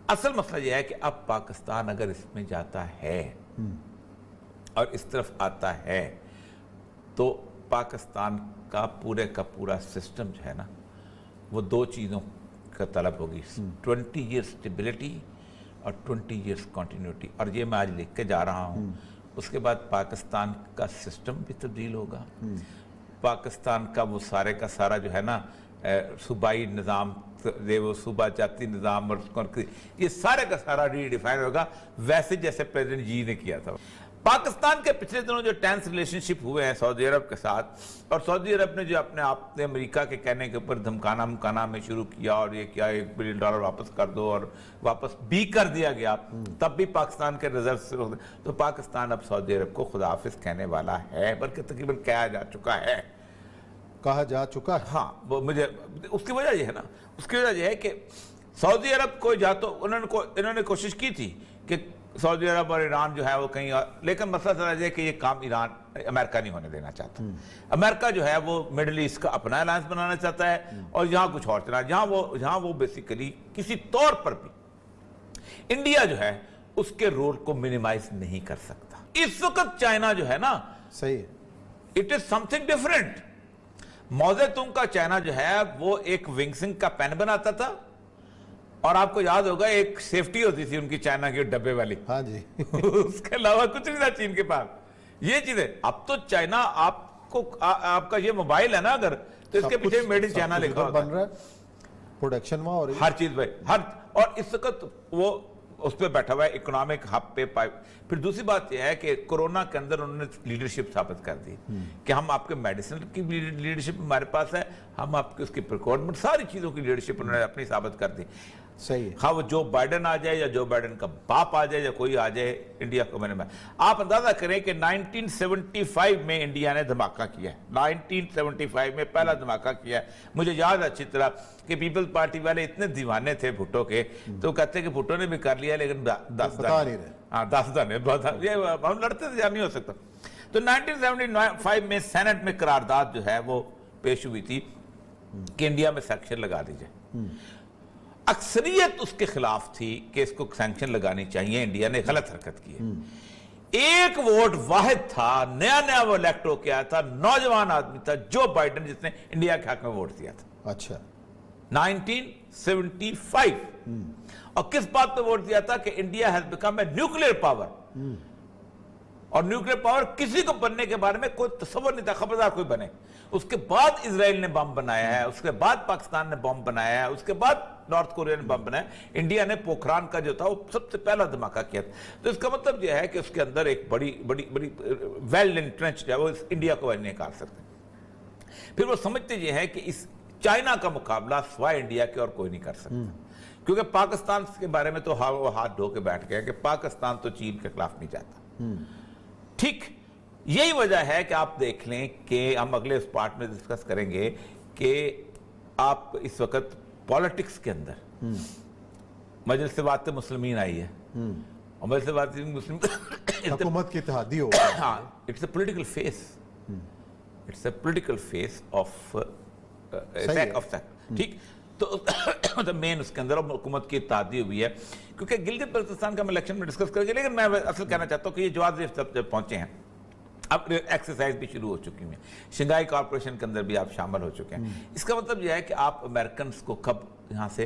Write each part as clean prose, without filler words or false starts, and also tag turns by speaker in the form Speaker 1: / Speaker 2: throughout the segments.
Speaker 1: اصل مسئلہ یہ ہے کہ اب پاکستان اگر اس میں جاتا ہے اور اس طرف آتا ہے تو پاکستان کا پورا سسٹم جو ہے نا وہ دو چیزوں کا طلب ہوگی 20 years اسٹیبلٹی اور 20 years کنٹینیوٹی. اور یہ میں آج لکھ کے جا رہا ہوں. اس کے بعد پاکستان کا سسٹم بھی تبدیل ہوگا, پاکستان کا وہ سارے کا سارا جو ہے نا صوبائی نظام, وہ صوبہ جاتی نظام اور یہ سارے کا سارا ری ڈیفائن ہوگا ویسے جیسے پریزیڈنٹ جی نے کیا تھا. پاکستان کے پچھلے دنوں جو ٹینس ریلیشن شپ ہوئے ہیں سعودی عرب کے ساتھ, اور سعودی عرب نے جو اپنے آپ نے امریکہ کے کہنے کے اوپر دھمکانا میں شروع کیا اور یہ کیا $1 بلین واپس کر دو, اور واپس بھی کر دیا گیا, تب بھی پاکستان کے ریزرو سے تو پاکستان اب سعودی عرب کو خدا حافظ کہنے والا ہے, بلکہ تقریباً کہا جا چکا ہے. ہاں, وہ مجھے اس کی وجہ یہ ہے نا, اس کی وجہ یہ ہے کہ سعودی عرب کو جا تو انہوں نے کوشش کی تھی کہ سعودی عرب اور ایران جو ہے وہ کہیں, لیکن مسئلہ سمجھ ہے کہ یہ کام ایران امریکہ نہیں ہونے دینا چاہتا. امریکہ جو ہے وہ مڈل ایسٹ کا اپنا الائنس بنانا چاہتا ہے اور یہاں کچھ اور چلا, جہاں وہ بیسیکلی کسی طور پر بھی انڈیا جو ہے اس کے رول کو منیمائز نہیں کر سکتا. اس وقت چائنا جو ہے نا,
Speaker 2: صحیح,
Speaker 1: it is some thing different. موزے تنگ کا چائنا جو ہے وہ ایک ونگسنگ کا پین بناتا تھا, اور آپ کو یاد ہوگا ایک سیفٹی ہوتی تھی ان کی چائنا کی ڈبے والی,
Speaker 2: ہاں جی,
Speaker 1: اس کے علاوہ کچھ نہیں تھا چین کے پاس. یہ چیزیں اب تو چائنا آپ کا یہ موبائل ہے نا اگر, تو اس کے پیچھے میڈ ان چائنا لکھا ہوتا
Speaker 2: بن رہا ہے, پروڈکشن وہاں ہو رہی ہے,
Speaker 1: ہر چیز بھائی اور اس وقت وہ اس پہ بیٹھا ہوا ہے اکنامک ہب پہ. پھر دوسری بات یہ ہے کہ کورونا کے اندر انہوں نے لیڈرشپ ثابت کر دی کہ ہم آپ کے میڈیسن کی لیڈرشپ ہمارے پاس ہے, ہم آپ کی اس کی پروکیورمنٹ ساری چیزوں کی لیڈرشپ انہوں نے اپنی ثابت کر دی.
Speaker 2: صحیح ہے,
Speaker 1: ہاں وہ جو بائیڈن آ جائے یا جو بائیڈن کا باپ آ جائے یا کوئی آ جائے انڈیا کو میں نے آپ اندازہ کریں کہ 1975 میں انڈیا نے دھماکہ کیا ہے, 1975 میں پہلا دھماکہ کیا ہے. مجھے یاد ہے اچھی طرح کہ پیپل پارٹی والے اتنے دیوانے تھے بھٹو کے, تو کہتے ہیں کہ بھٹو نے بھی کر لیا لیکن
Speaker 2: بتا نہیں رہے,
Speaker 1: ہاں 10 دن یہ ہم لڑتے تھے, نہیں ہو سکتا. تو 1975 میں سینٹ میں قرارداد جو ہے وہ پیش ہوئی تھی کہ انڈیا میں سینکشن لگا دی جائے. اکثریت اس کے خلاف تھی کہ اس کو سینکشن لگانی چاہیے, انڈیا نے غلط حرکت کی ہے. ایک ووٹ واحد تھا, نیا وہ الیکٹ ہو کے آیا تھا, نوجوان آدمی تھا جو بائیڈن, جس نے انڈیا کے حق میں ووٹ دیا تھا.
Speaker 2: اچھا,
Speaker 1: 1975. اور کس بات پہ ووٹ دیا تھا کہ India has become a nuclear power, اور نیوکلیئر پاور کسی کو بننے کے بارے میں کوئی تصور نہیں تھا, خبردار کوئی بنے. اس کے بعد اسرائیل نے بم بنایا ہے, اس کے بعد پاکستان نے بم بنایا ہے, اس کے بعد نارتھ کوریا نے بم بنایا. انڈیا نے پوکھران کا جو تھا وہ سب سے پہلا دھماکہ کیا تھا. تو اس کا مطلب یہ ہے کہ اس کے اندر ایک بڑی ویل انٹرنچڈ ہے, وہ انڈیا کو نہیں نکال سکتے. پھر وہ سمجھتے یہ ہے کہ اس چائنا کا مقابلہ سوائے انڈیا کے اور کوئی نہیں کر سکتا, کیونکہ پاکستان کے بارے میں تو وہ ہاتھ دھو کے بیٹھ گیا کہ پاکستان تو چین کے خلاف نہیں جاتا. ٹھیک, یہی وجہ ہے کہ آپ دیکھ لیں کہ ہم اگلے اس پارٹ میں ڈسکس کریں گے کہ آپ اس وقت پالیٹکس کے اندر مجلس وات مسلمین آئی ہے, اور مجلس وات مسلم
Speaker 2: حکومت کی اتحادی ہو,
Speaker 1: ہاں, it's a political face, it's a political face of ٹھیک. تو مین اس کے اندر حکومت کی اتحادی ہوئی ہے, کیونکہ گلگت بلتستان کا ہم الیکشن میں ڈسکس کریں گے, لیکن میں اصل کہنا چاہتا ہوں کہ یہ جواز جب پہنچے ہیں, اب ایکسرسائز بھی شروع ہو چکی ہیں, شنگھائی کارپوریشن کے اندر بھی آپ شامل ہو چکے ہیں. اس کا مطلب یہ ہے کہ آپ امریکنز کو کب یہاں سے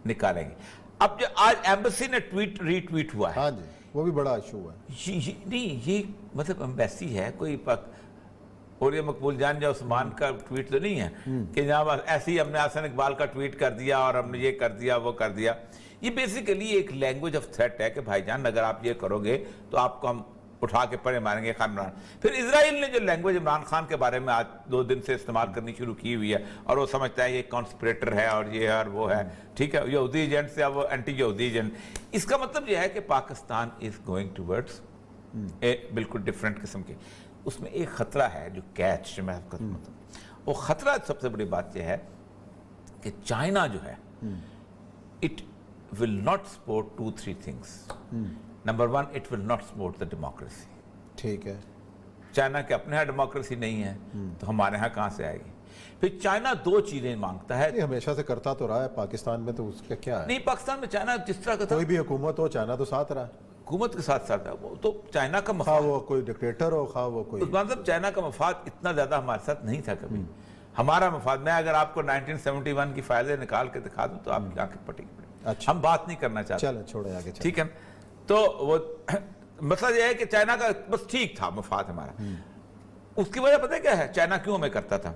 Speaker 1: نکالیں گے. اب جو آج ایمبیسی نے ری ٹویٹ ہوا ہے,
Speaker 2: ہاں جی, وہ بھی بڑا ایشو ہے.
Speaker 1: نہیں, یہ مطلب ایمبیسی ہے کوئی اور یہ مقبول جان یا عثمان کا ٹویٹ تو نہیں ہے کہ جہاں ایسے ہی ہم نے حسن اقبال کا ٹویٹ کر دیا اور ہم نے یہ کر دیا وہ کر دیا. یہ بیسیکلی ایک لینگویج آف تھریٹ ہے کہ بھائی جان اگر آپ یہ کرو گے تو آپ کو ہم اٹھا کے پڑے ماریں گے خان عمران. پھر اسرائیل نے جو لینگویج عمران خان کے بارے میں آج 2 دن سے استعمال کرنی شروع کی ہوئی ہے, اور وہ سمجھتا ہے یہ کانسپریٹر ہے اور یہ اور وہ ہے, ٹھیک ہے, یہودی ایجنٹ سے وہ اینٹی یہودی ایجنٹ. اس کا مطلب یہ ہے کہ Pakistan is going towards a بالکل ڈفرینٹ قسم کے. اس میں ایک خطرہ ہے جو کیچ میں آپ کا وہ خطرہ, سب سے بڑی بات یہ ہے کہ چائنا جو ہے it will not support 2-3 things. Number 1, it will not support the democracy.
Speaker 2: ٹھیک ہے,
Speaker 1: چائنا کے اپنے ہاں ڈیموکریسی نہیں ہے تو ہمارے ہاں کہاں سے آئے گی. پھر چائنا دو چیزیں مانگتا ہے.
Speaker 2: یہ ہمیشہ سے کرتا تو رہا ہے پاکستان میں, تو اس کا کیا ہے؟
Speaker 1: نہیں, پاکستان میں چائنا جس طرح کا تھا,
Speaker 2: کوئی بھی حکومت ہو چائنا تو ساتھ رہا ہے,
Speaker 1: حکومت کے ساتھ ساتھ ہے وہ تو چائنا کا
Speaker 2: خواہ
Speaker 1: مفاد,
Speaker 2: وہ کوئی ڈکٹیٹر ہو خواہ وہ کوئی.
Speaker 1: عثمان صاحب چائنا کا مفاد اتنا زیادہ ہمارے ساتھ نہیں تھا کبھی. ہمارا مفاد, میں اگر آپ کو 1971 کی فائلیں نکال کے دکھا دوں تو آپ کی آنکھیں پٹیں گی.
Speaker 2: اچھا,
Speaker 1: ہم بات نہیں کرنا چاہتے,
Speaker 2: چلیں چھوڑے آگے چلیں.
Speaker 1: ٹھیک ہے. تو وہ مسئلہ یہ ہے کہ چائنا کا بس ٹھیک تھا مفاد ہمارا. اس کی وجہ پتہ ہے کیا ہے چائنا کیوں ہمیں کرتا تھا؟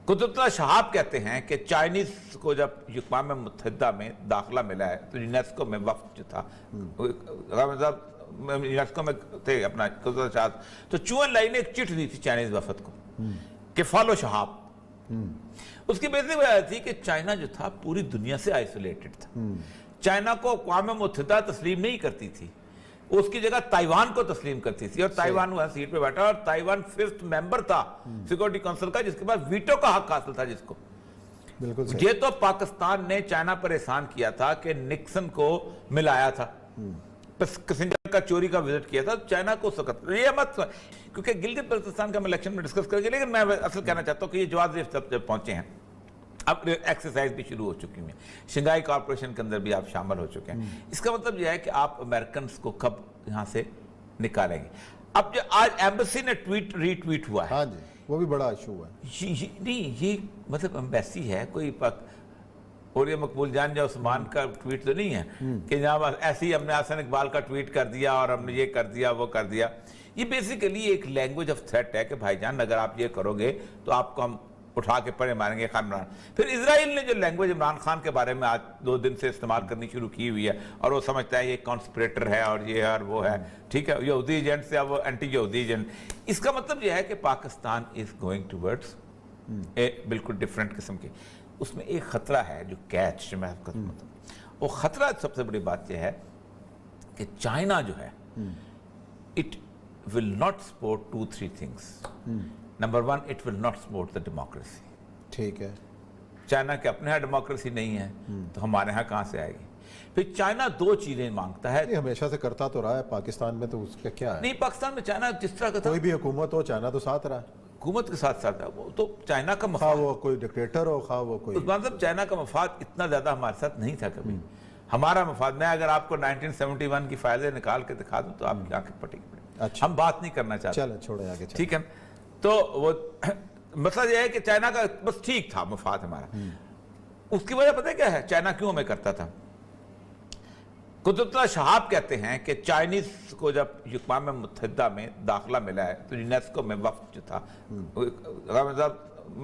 Speaker 1: قطب اللہ شہاب کہتے ہیں کہ چائنیز کو جب اقوام متحدہ میں داخلہ ملا ہے تو یونیسکو میں وفد جو تھا, یونیسکو میں تھے اپنا قطب اللہ شہاب, تو چون لائی نے ایک چٹھ دی تھی چائنیز وفد کو کہ فالو شہاب. اس کی بیسک وجہ تھی کہ چائنا جو تھا پوری دنیا سے آئسولیٹڈ تھا. چائنا کو اقوام متحدہ تسلیم نہیں کرتی تھی, اس کی جگہ تائیوان کو تسلیم کرتی تھی, اور تائیوان وہاں سیٹ پہ بیٹھا, اور تائیوان 5th ممبر تھا سیکورٹی کونسل کا, جس کے بعد ویٹو کا حق حاصل تھا جس کو.
Speaker 2: بالکل صحیح.
Speaker 1: یہ تو پاکستان نے چائنا پر احسان کیا تھا کہ نکسن کو ملایا تھا, کسنجر کا چوری کا وزٹ کیا تھا, چائنا کو سخت یہ مت, کیونکہ گلگت بلتستان کا ہم الیکشن میں ڈسکس کریں گے, لیکن میں اصل کہنا چاہتا ہوں کہ یہ جواز ریف جب پہنچے ہیں, اب ایکسرسائز بھی شروع ہو چکی ہیں, شنگھائی کارپوریشن کے اندر بھی آپ شامل ہو چکے ہیں. اس کا مطلب یہ ہے کہ آپ امریکنز کو کب یہاں سے نکالیں گے؟ اب جو آج ایمبیسی نے ری ٹویٹ ہوا ہے,
Speaker 2: ہاں جی, وہ بھی بڑا ایشو ہے.
Speaker 1: نہیں یہ مطلب ایمبیسی ہے کوئی اور یہ مقبول جان یا عثمان کا ٹویٹ تو نہیں ہے کہ جہاں ایسے ہی ہم نے حسن اقبال کا ٹویٹ کر دیا اور ہم نے یہ کر دیا وہ کر دیا. یہ بیسیکلی ایک لینگویج آف تھریٹ ہے کہ بھائی جان اگر آپ یہ کرو گے تو آپ کو ہم اٹھا کے پڑے ماریں گے خان عمران. پھر اسرائیل نے جو لینگویج عمران خان کے بارے میں آج 2 دن سے استعمال کرنی شروع کی ہوئی ہے, اور وہ سمجھتا ہے یہ کانسپریٹر ہے اور یہ ہے اور وہ ہے, ٹھیک ہے, یہودی ایجنٹ سے وہ اینٹی یہودی ایجنٹ. اس کا مطلب یہ ہے کہ Pakistan is going towards a بالکل ڈفرینٹ قسم کی. اس میں ایک خطرہ ہے جو کیچ جو میں آپ کا مطلب, وہ خطرہ سب سے بڑی بات یہ ہے کہ چائنا جو ہے it will not support 2-3 things. Number 1, it will not support the democracy.
Speaker 2: ٹھیک ہے.
Speaker 1: چائنا کے اپنے ہاں ڈیموکریسی نہیں ہے تو ہمارے ہاں کہاں سے آئے گی؟ پھر چائنا دو چیزیں مانگتا ہے.
Speaker 2: یہ ہمیشہ سے کرتا تو رہا ہے پاکستان میں, تو اس کا کیا ہے؟
Speaker 1: نہیں, پاکستان میں چائنا جس طرح کا تھا,
Speaker 2: کوئی بھی حکومت ہو چائنا تو ساتھ رہا ہے,
Speaker 1: حکومت کے ساتھ ساتھ ہے وہ تو چائنا کا
Speaker 2: خواہ
Speaker 1: مفاد,
Speaker 2: وہ کوئی ڈکٹیٹر ہو خواہ وہ کوئی.
Speaker 1: عثمان صاحب چائنا کا مفاد اتنا زیادہ ہمارے ساتھ نہیں تھا کبھی. ہمارا مفاد, میں اگر آپ کو 1971 کی فائلیں نکال کے دکھا دوں تو آپ کی آنکھیں پٹیں گی.
Speaker 2: اچھا,
Speaker 1: ہم بات نہیں کرنا چاہتے,
Speaker 2: چلیں چھوڑے آگے چلیں.
Speaker 1: ٹھیک ہے. تو وہ مسئلہ یہ ہے کہ چائنا کا بس ٹھیک تھا مفاد ہمارا. اس کی وجہ پتہ ہے کیا ہے چائنا کیوں ہمیں کرتا تھا؟ قطب اللہ شہاب کہتے ہیں کہ چائنیز کو جب اقوام متحدہ میں داخلہ ملا ہے تو یونیسکو میں وفد جو تھا,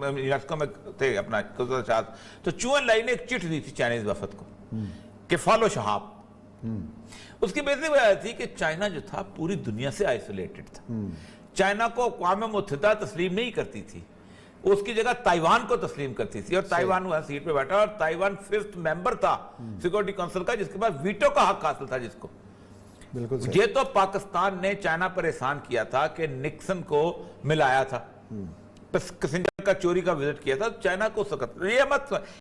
Speaker 1: یونیسکو میں تھے اپنا قطب اللہ شہاب, تو چون لائی نے ایک چٹھ دی تھی چائنیز وفد کو کہ فالو شہاب. اس کی بیسک وجہ تھی کہ چائنا جو تھا پوری دنیا سے آئسولیٹڈ تھا. چائنا کو اقوام متحدہ تسلیم نہیں کرتی تھی, اس کی جگہ تائیوان کو تسلیم کرتی تھی, اور تائیوان وہاں سیٹ پہ بیٹھا, اور تائیوان 5th ممبر تھا سیکورٹی کونسل کا, جس کے بعد ویٹو کا حق حاصل تھا جس کو.
Speaker 2: بالکل صحیح.
Speaker 1: یہ تو پاکستان نے چائنا پر احسان کیا تھا کہ نکسن کو ملایا تھا, کسنجر کا چوری کا وزٹ کیا تھا, چائنا کو سخت یہ مت